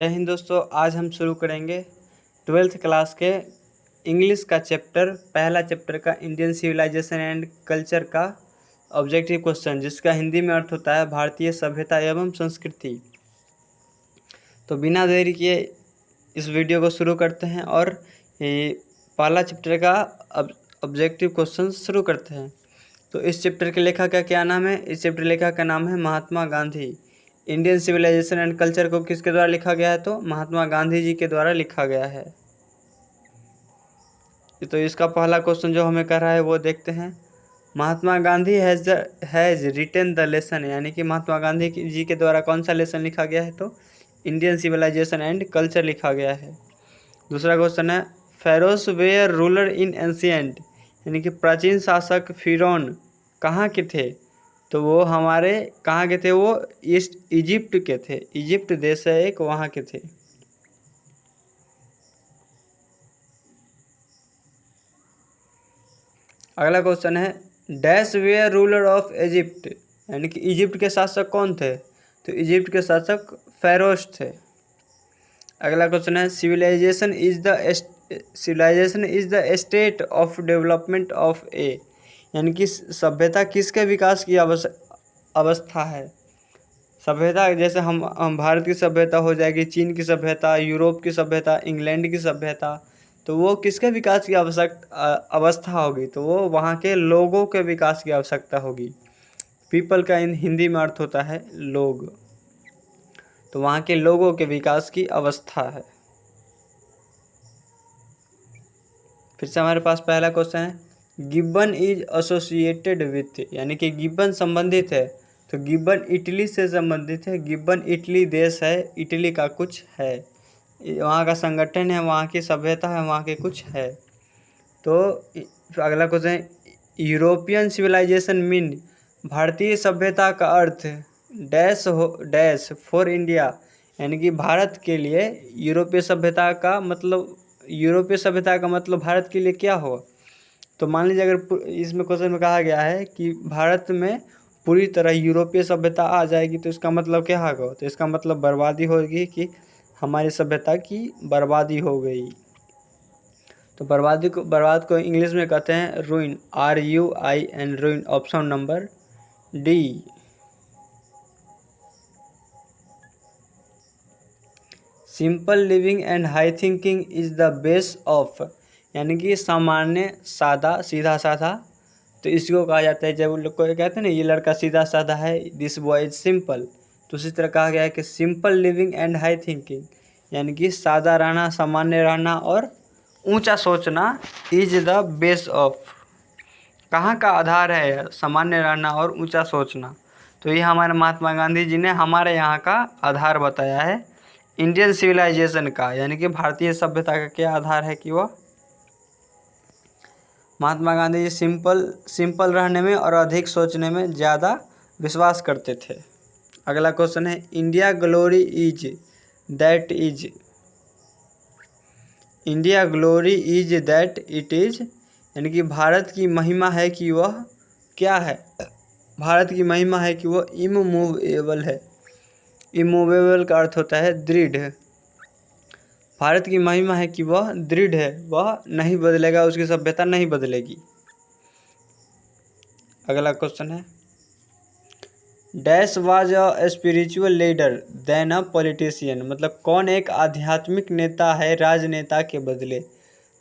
जय हिंद दोस्तों। आज हम शुरू करेंगे 12th क्लास के इंग्लिश का चैप्टर, पहला चैप्टर का इंडियन सिविलाइजेशन एंड कल्चर का ऑब्जेक्टिव क्वेश्चन, जिसका हिंदी में अर्थ होता है भारतीय सभ्यता एवं संस्कृति। तो बिना देरी किए इस वीडियो को शुरू करते हैं और ये पहला चैप्टर का ऑब्जेक्टिव क्वेश्चन शुरू करते हैं। तो इस चैप्टर के लेखक का क्या नाम है? इस चैप्टर लेखक का नाम है Mahatma Gandhi. Indian civilisation and culture को किसके द्वारा लिखा गया है? तो महात्मा गांधी जी के द्वारा लिखा गया है। तो इसका पहला क्वेश्चन जो हमें कर रहा है वो देखते हैं। Mahatma Gandhi has written the lesson, यानी कि महात्मा गांधी जी के द्वारा कौन सा लेसन लिखा गया है? तो इंडियन सिविलाइजेशन एंड कल्चर लिखा गया है। दूसरा क्वेश्चन है, pharaohs were ruler in ancient, यानी कि प्राचीन शासक फिरौन कहाँ के थे? तो वो हमारे कहाँ के थे? वो ईस्ट इजिप्ट के थे। इजिप्ट देश है एक, वहाँ के थे। अगला क्वेश्चन है, dash were ruler of Egypt, यानी कि इजिप्ट के शासक कौन थे? तो इजिप्ट के शासक फेरोज थे। अगला क्वेश्चन है, civilization is the state of development of a, यानी कि सभ्यता किसके विकास की अवस्था है? सभ्यता जैसे हम भारत की सभ्यता हो जाएगी, चीन की सभ्यता, यूरोप की सभ्यता, इंग्लैंड की सभ्यता, तो वो किसके विकास की अवस्था होगी? तो वो वहाँ के लोगों के विकास की आवश्यकता होगी। पीपल का इन हिंदी में अर्थ होता है लोग, तो वहाँ के लोगों के विकास की अवस्था है। फिर से हमारे पास पहला क्वेश्चन है, गिब्बन इज एसोसिएटेड विथ, यानी कि गिब्बन संबंधित है, तो गिब्बन इटली से संबंधित है। गिब्बन इटली देश है, इटली का कुछ है, वहाँ का संगठन है, वहाँ की सभ्यता है, वहाँ के कुछ है। तो अगला क्वेश्चन है, यूरोपियन सिविलाइजेशन मीन, भारतीय सभ्यता का अर्थ डैश फॉर इंडिया, यानी कि भारत के लिए यूरोपीय सभ्यता का मतलब भारत के लिए क्या हो? तो मान लीजिए अगर इसमें क्वेश्चन में कहा गया है कि भारत में पूरी तरह यूरोपीय सभ्यता आ जाएगी, तो इसका मतलब क्या होगा? तो इसका मतलब बर्बादी होगी, कि हमारी सभ्यता की बर्बादी हो गई। तो बर्बाद को इंग्लिश में कहते हैं ruin, RUIN, ruin. Option number D. Simple living and high thinking is the base of, यानी कि सामान्य, सादा, सीधा साधा, तो इसको कहा जाता है। जब लोग को कहते हैं ना ये लड़का सीधा साधा है, दिस बॉय इज सिंपल, तो उसी तरह कहा गया है कि simple living and high thinking, यानी कि सादा रहना, सामान्य रहना और ऊंचा सोचना इज द बेस ऑफ, कहाँ का आधार है? सामान्य रहना और ऊंचा सोचना। तो ये हमारे महात्मा गांधी जी ने हमारे यहाँ का आधार बताया है इंडियन सिविलाइजेशन का, यानी कि भारतीय सभ्यता का क्या आधार है? कि वह महात्मा गांधी जी सिंपल रहने में और अधिक सोचने में ज़्यादा विश्वास करते थे। अगला क्वेश्चन है, India glory is that it is, यानी कि भारत की महिमा है कि वह क्या है? भारत की महिमा है कि वह इमूवेबल है। इमूवेबल का अर्थ होता है दृढ़। भारत की महिमा है कि वह दृढ़ है, वह नहीं बदलेगा, उसकी सभ्यता नहीं बदलेगी। अगला क्वेश्चन है, dash was a spiritual leader then a politician, मतलब कौन एक आध्यात्मिक नेता है राजनेता के बदले?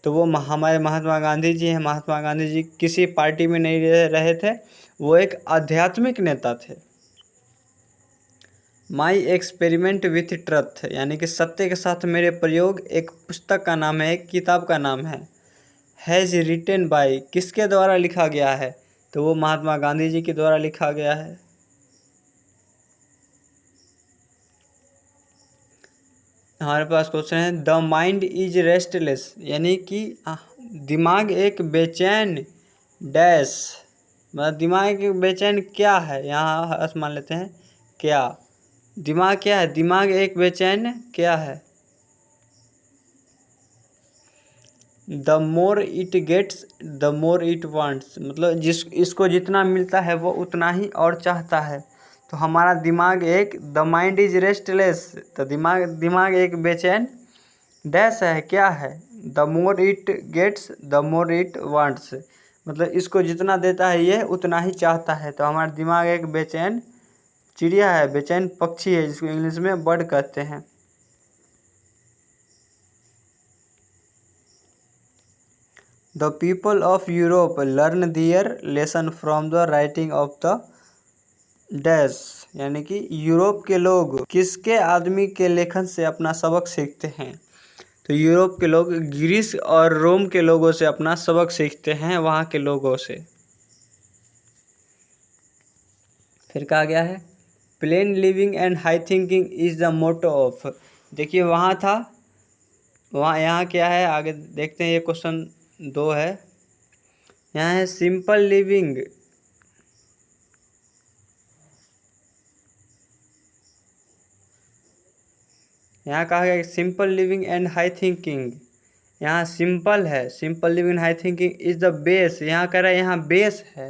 तो वो हमारे महात्मा गांधी जी हैं। महात्मा गांधी जी किसी पार्टी में नहीं रहे थे, वो एक आध्यात्मिक नेता थे। माई एक्सपेरिमेंट विथ ट्रथ, यानी कि सत्य के साथ मेरे प्रयोग, एक पुस्तक का नाम है, एक किताब का नाम है। हैज़ रिटन बाय, किसके द्वारा लिखा गया है? तो वो महात्मा गांधी जी के द्वारा लिखा गया है। हमारे पास क्वेश्चन है, द माइंड इज रेस्टलेस, यानी कि दिमाग एक बेचैन डैश, मतलब दिमाग एक बेचैन क्या है? यहाँ मान लेते हैं क्या, दिमाग क्या है? दिमाग एक बेचैन क्या है? The more it gets the more it wants, मतलब इसको जितना मिलता है वो उतना ही और चाहता है। तो हमारा दिमाग एक द माइंड इज रेस्टलेस, तो दिमाग एक बेचैन डैश है, क्या है, the more it gets the more it wants, मतलब इसको जितना देता है ये उतना ही चाहता है। तो हमारा दिमाग एक बेचैन चिड़िया है, बेचैन पक्षी है, जिसको इंग्लिश में बर्ड कहते हैं। The people of Europe learn their lesson from the writing of the dash, यानी कि यूरोप के लोग किसके आदमी के लेखन से अपना सबक सीखते हैं। तो यूरोप के लोग ग्रीस और रोम के लोगों से अपना सबक सीखते हैं, वहाँ के लोगों से। फिर कहा गया है plain living and high thinking is the motto of, देखिए वहाँ था, वहाँ यहाँ क्या है आगे देखते हैं। ये क्वेश्चन 2 है, यहाँ है सिंपल लिविंग यहाँ कहा गया simple living and high thinking, यहाँ सिंपल है, simple living high thinking is the base, यहाँ कह रहा है यहाँ बेस है,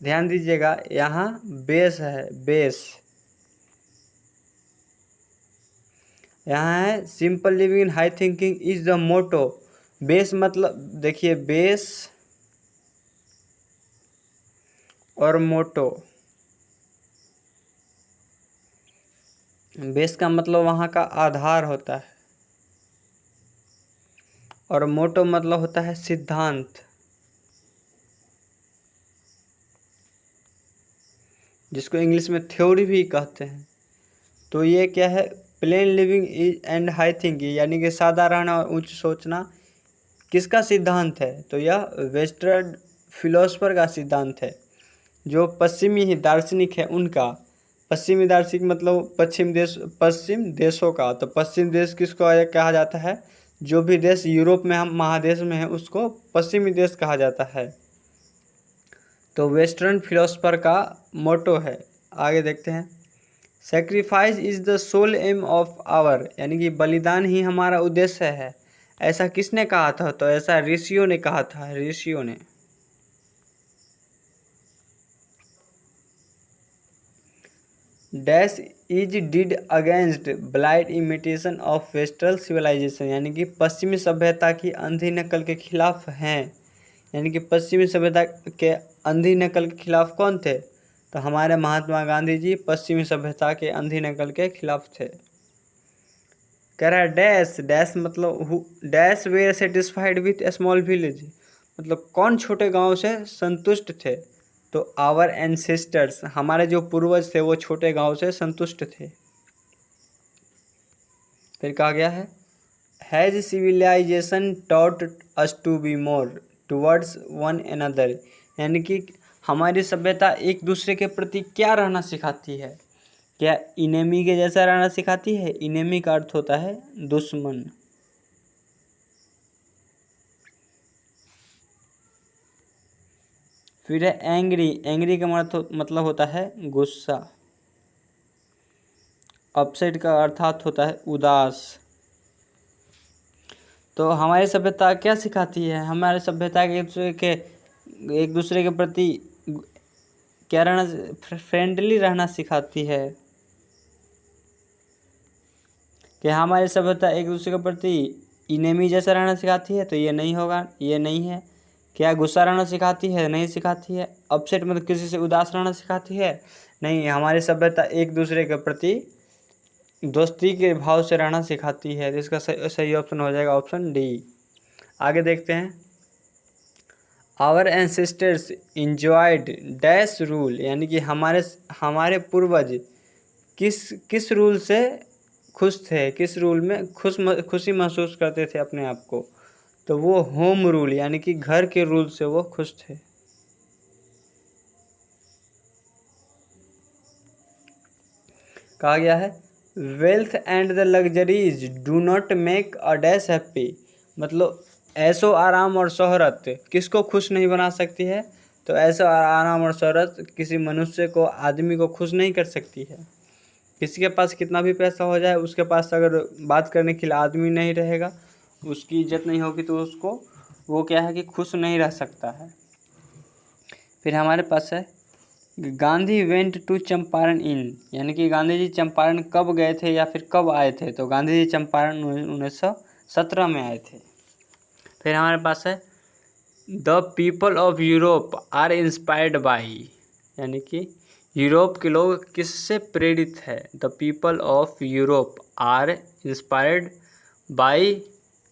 ध्यान दीजिएगा यहाँ बेस है, बेस यहाँ है simple living high thinking is the motto. Base मतलब देखिए बेस और मोटो, बेस का मतलब वहाँ का आधार होता है और मोटो मतलब होता है सिद्धांत, जिसको इंग्लिश में थ्योरी भी कहते हैं। तो ये क्या है plain living and high thinking, यानी कि सादा रहना और उच्च सोचना किसका सिद्धांत है। तो यह वेस्टर्न फिलोसफर का सिद्धांत है, जो पश्चिमी ही दार्शनिक है उनका। पश्चिमी दार्शनिक मतलब पश्चिम देशों का। तो पश्चिम देश किसको कहा जाता है, जो भी देश यूरोप में हम महादेश में है उसको पश्चिमी देश कहा जाता है। तो वेस्टर्न फिलोसफर का मोटो है। आगे देखते हैं sacrifice is the sole aim of our, यानी कि बलिदान ही हमारा उद्देश्य है। ऐसा किसने कहा था, तो ऐसा ऋषियों ने कहा था, ऋषियों ने। Dash is did against blind imitation of western civilisation, यानी कि पश्चिमी सभ्यता की अंधी नकल के खिलाफ हैं। यानी कि पश्चिमी सभ्यता के अंधी नकल के खिलाफ कौन थे, तो हमारे महात्मा गांधी जी पश्चिमी सभ्यता के अंधी नकल के खिलाफ थे। कह रहा है डैश, डैश मतलब dash were satisfied with a small village, मतलब कौन छोटे गांव से संतुष्ट थे। तो आवर एंसेस्टर्स, हमारे जो पूर्वज थे वो छोटे गांव से संतुष्ट थे। फिर कहा गया है has civilisation taught us to be more towards one another, यानी कि हमारी सभ्यता एक दूसरे के प्रति क्या रहना सिखाती है, क्या इनेमी के जैसा रहना सिखाती है। इनेमी का अर्थ होता है दुश्मन। फिर है एंग्री, एंग्री का मतलब होता है गुस्सा। अपसेट का अर्थात होता है उदास। तो हमारी सभ्यता क्या सिखाती है, हमारी सभ्यता एक दूसरे के प्रति क्या रहना, फ्रेंडली रहना सिखाती है। कि हमारी सभ्यता एक दूसरे के प्रति इनेमी जैसा रहना सिखाती है, तो ये नहीं होगा, ये नहीं है। क्या गुस्सा रहना सिखाती है, नहीं सिखाती है। अपसेट मतलब किसी से उदास रहना सिखाती है, नहीं। हमारी सभ्यता एक दूसरे के प्रति दोस्ती के भाव से रहना सिखाती है। तो इसका सही ऑप्शन हो जाएगा ऑप्शन डी। आगे देखते हैं our ancestors enjoyed dash rule, यानी कि हमारे पूर्वज किस रूल से खुश थे, किस रूल में खुशी महसूस करते थे अपने आप को। तो वो होम रूल, यानी कि घर के रूल से वो खुश थे। कहा गया है wealth and the luxuries do not make a dash happy, मतलब ऐशो आराम और शोहरत किसको खुश नहीं बना सकती है। तो ऐशो आराम और शोहरत किसी मनुष्य को, आदमी को खुश नहीं कर सकती है। किसी के पास कितना भी पैसा हो जाए, उसके पास अगर बात करने के लिए आदमी नहीं रहेगा, उसकी इज्जत नहीं होगी, तो उसको वो क्या है कि खुश नहीं रह सकता है। फिर हमारे पास है गांधी वेंट टू चंपारण इन, यानी कि गांधी जी चंपारण कब गए थे या फिर कब आए थे, तो गांधी जी चंपारण 1917 में आए थे। फिर हमारे पास है the people of Europe are inspired by, यानी कि यूरोप के लोग किससे प्रेरित है। The people of Europe are inspired by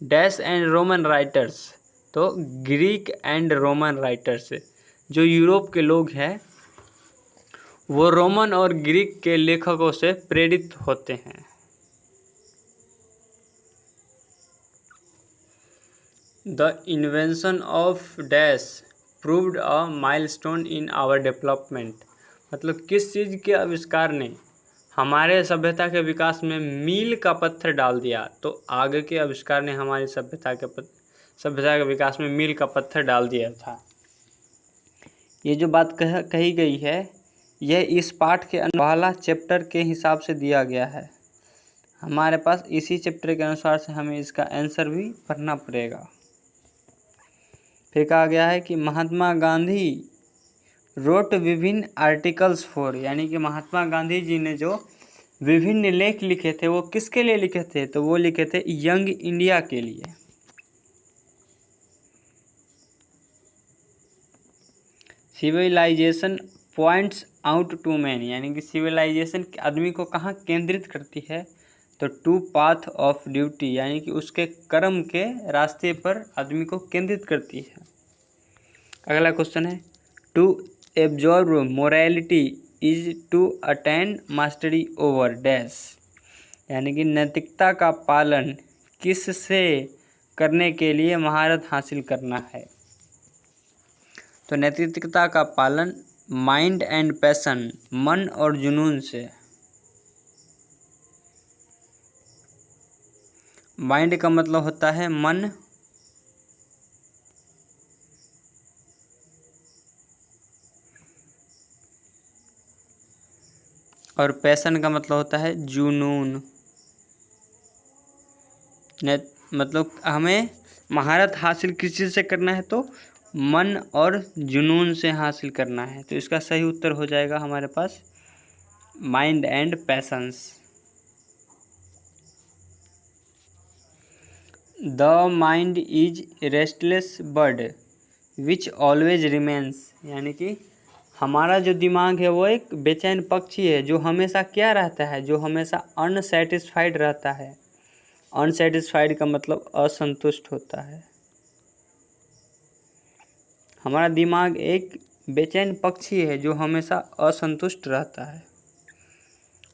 dash and Roman writers, तो ग्रीक एंड रोमन राइटर्स। जो यूरोप के लोग हैं वो रोमन और ग्रीक के लेखकों से प्रेरित होते हैं। The invention of dash proved a milestone in our development, मतलब किस चीज़ के आविष्कार ने हमारे सभ्यता के विकास में मील का पत्थर डाल दिया, तो आगे के आविष्कार ने हमारी सभ्यता के विकास में मील का पत्थर डाल दिया था। ये जो बात कही गई है यह इस पाठ के पहला चैप्टर के हिसाब से दिया गया है। हमारे पास इसी चैप्टर के अनुसार से हमें इसका आंसर भी पढ़ना पड़ेगा। फिर कहा गया है कि महात्मा गांधी रोट विभिन्न आर्टिकल्स फॉर, यानी कि महात्मा गांधी जी ने जो विभिन्न लेख लिखे थे वो किसके लिए लिखे थे, तो वो लिखे थे यंग इंडिया के लिए। Civilisation points out to man, यानी कि सिविलाइजेशन आदमी को कहाँ केंद्रित करती है, तो टू पाथ ऑफ ड्यूटी, यानी कि उसके कर्म के रास्ते पर आदमी को केंद्रित करती है। अगला क्वेश्चन है to absorb morality is to attain mastery over dash, यानी कि नैतिकता का पालन किस से करने के लिए महारत हासिल करना है, तो नैतिकता का पालन माइंड एंड पैशन, मन और जुनून से। माइंड का मतलब होता है मन, और पैशन का मतलब होता है जुनून। मतलब हमें महारत हासिल किस चीज़ से करना है, तो मन और जुनून से हासिल करना है। तो इसका सही उत्तर हो जाएगा हमारे पास mind and passions. The mind is restless bird which always remains, यानी कि हमारा जो दिमाग है वो एक बेचैन पक्षी है जो हमेशा क्या रहता है, जो हमेशा अनसेटिस्फाइड रहता है। अनसेटिस्फाइड का मतलब असंतुष्ट होता है। हमारा दिमाग एक बेचैन पक्षी है जो हमेशा असंतुष्ट रहता है।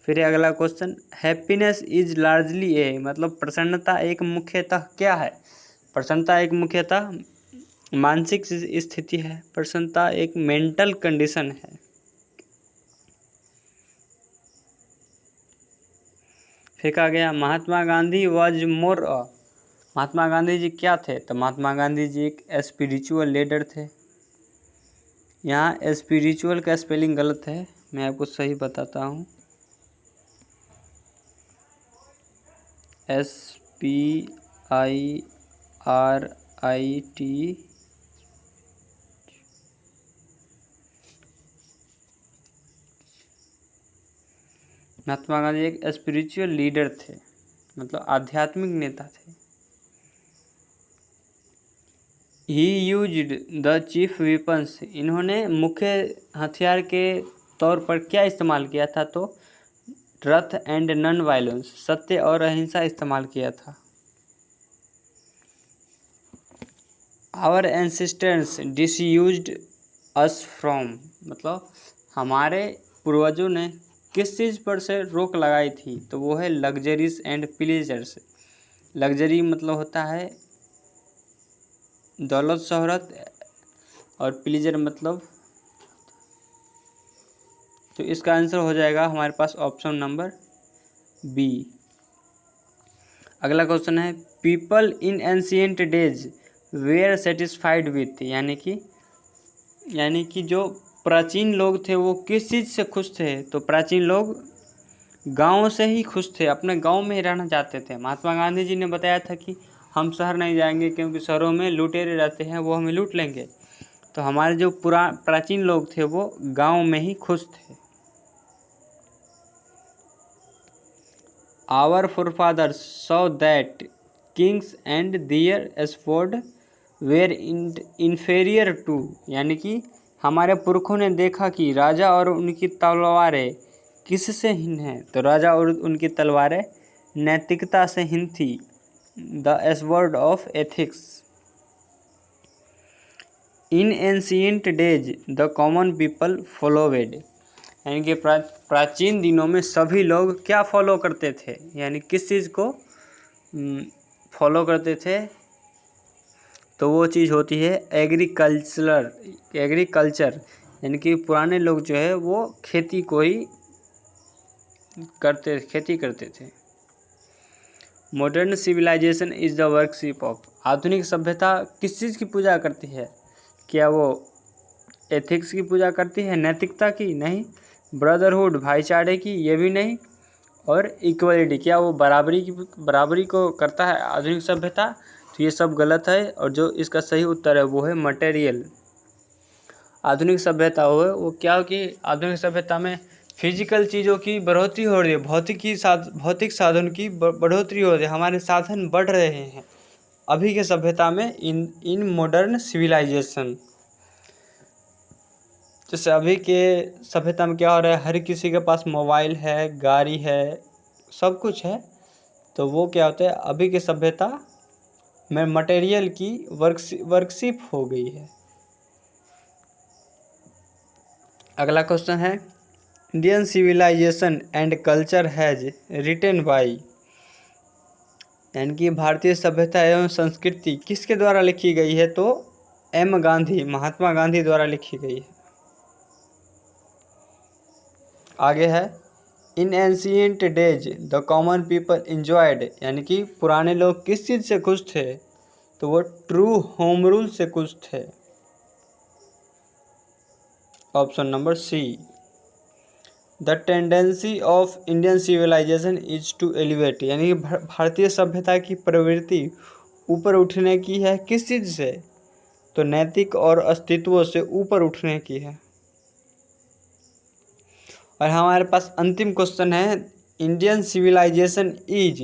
फिर अगला क्वेश्चन हैप्पीनेस इज लार्जली ए, मतलब प्रसन्नता एक मुख्यतः क्या है, प्रसन्नता एक मुख्यतः मानसिक स्थिति है। प्रसन्नता एक मेंटल कंडीशन है। फिर कहा गया महात्मा गांधी वाज मोर अ, महात्मा गांधी जी क्या थे, तो महात्मा गांधी जी एक स्पिरिचुअल लीडर थे। यहाँ स्पिरिचुअल का स्पेलिंग गलत है, मैं आपको सही बताता हूँ। SPIRIT, महात्मा गांधी एक स्पिरिचुअल लीडर थे, मतलब आध्यात्मिक नेता थे। ही यूज्ड द चीफ वेपन्स, इन्होंने मुख्य हथियार के तौर पर क्या इस्तेमाल किया था, तो ट्रथ एंड नॉन वायलेंस, सत्य और अहिंसा इस्तेमाल किया था। आवर एंसेस्टर्स डिसयूज्ड अस फ्रॉम, मतलब हमारे पूर्वजों ने किस चीज़ पर से रोक लगाई थी, तो वो है लग्जरीज एंड प्लीजर्स। लग्जरी मतलब होता है दौलत शोहरत, और प्लीजर मतलब, तो इसका आंसर हो जाएगा हमारे पास ऑप्शन नंबर बी। अगला क्वेश्चन है people in ancient days were satisfied with, यानी कि जो प्राचीन लोग थे वो किस चीज़ से खुश थे, तो प्राचीन लोग गांव से ही खुश थे, अपने गांव में ही रहना चाहते थे। महात्मा गांधी जी ने बताया था कि हम शहर नहीं जाएंगे क्योंकि शहरों में लुटेरे रहते हैं, वो हमें लूट लेंगे। तो हमारे जो प्राचीन लोग थे वो गांव में ही खुश थे। Our forefathers saw that kings and their sword were inferior to, यानी कि हमारे पुरखों ने देखा कि राजा और उनकी तलवारें किससे हीन हैं, तो राजा और उनकी तलवारें नैतिकता से हीन थी। The sword of ethics. In ancient days the common people followed, यानी कि प्राचीन दिनों में सभी लोग क्या फॉलो करते थे, यानी किस चीज़ को फॉलो करते थे, तो वो चीज़ होती है एग्रीकल्चर, यानी कि पुराने लोग जो है वो खेती करते थे। Modern civilisation is the worship of, आधुनिक सभ्यता किस चीज़ की पूजा करती है, क्या वो एथिक्स की पूजा करती है, नैतिकता की? नहीं। ब्रदरहुड, भाईचारे की? ये भी नहीं। और इक्वलिटी, क्या वो बराबरी को करता है आधुनिक सभ्यता? तो ये सब गलत है, और जो इसका सही उत्तर है वो है मटेरियल। आधुनिक सभ्यता हो वो क्या हो कि आधुनिक सभ्यता में फिजिकल चीज़ों की बढ़ोतरी हो रही है, भौतिक साधन की बढ़ोतरी हो रही है, हमारे साधन बढ़ रहे हैं अभी के सभ्यता में इन मॉडर्न सिविलाइजेशन। जैसे अभी के सभ्यता में क्या हो रहा है, हर किसी के पास मोबाइल है, गाड़ी है, सब कुछ है, तो वो क्या होता है अभी की सभ्यता में मटेरियल की वर्कशिप हो गई है। अगला क्वेश्चन है, Indian civilisation and culture has written by, यानी कि भारतीय सभ्यता एवं संस्कृति किसके द्वारा लिखी गई है, तो महात्मा गांधी द्वारा लिखी गई है। आगे है, इन ancient days the common people enjoyed, यानी कि पुराने लोग किस चीज़ से खुश थे, तो वो ट्रू होम रूल से खुश थे। Option number C. The tendency of Indian civilisation is to elevate, यानी कि भारतीय सभ्यता की प्रवृत्ति ऊपर उठने की है, किस चीज़ से, तो नैतिक और अस्तित्व से ऊपर उठने की है। और हमारे पास अंतिम क्वेश्चन है, इंडियन सिविलाइजेशन इज,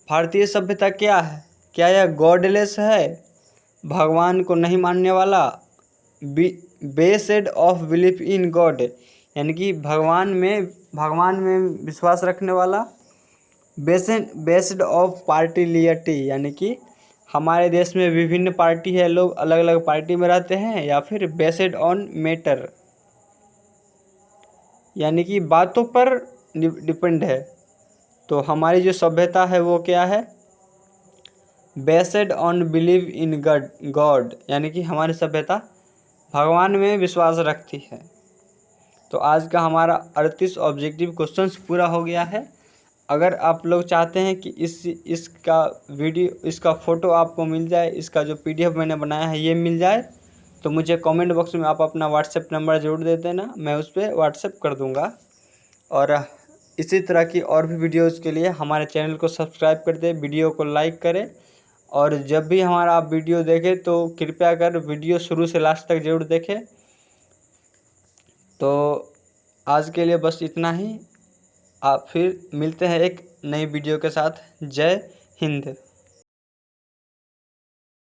भारतीय सभ्यता क्या है, क्या यह गॉडलेस है, भगवान को नहीं मानने वाला, based of belief in God, यानी कि भगवान में विश्वास रखने वाला, बेस्ड ऑफ पार्टिलियटी, यानी कि हमारे देश में विभिन्न पार्टी है, लोग अलग अलग पार्टी में रहते हैं, या फिर बेस्ड ऑन मैटर, यानी कि बातों पर डिपेंड है। तो हमारी जो सभ्यता है वो क्या है, based on believe in God, यानी कि हमारी सभ्यता भगवान में विश्वास रखती है। तो आज का हमारा 38 ऑब्जेक्टिव क्वेश्चंस पूरा हो गया है। अगर आप लोग चाहते हैं कि इसका फ़ोटो आपको मिल जाए, इसका जो PDF मैंने बनाया है ये मिल जाए, तो मुझे कमेंट बॉक्स में आप अपना व्हाट्सएप नंबर ज़रूर दे देना, मैं उस पर व्हाट्सएप कर दूंगा। और इसी तरह की और भी वीडियोज़ के लिए हमारे चैनल को सब्सक्राइब कर दें, वीडियो को लाइक करें, और जब भी हमारा आप वीडियो देखें तो कृपया कर वीडियो शुरू से लास्ट तक ज़रूर देखें। तो आज के लिए बस इतना ही, आप फिर मिलते हैं एक नई वीडियो के साथ। जय हिंद।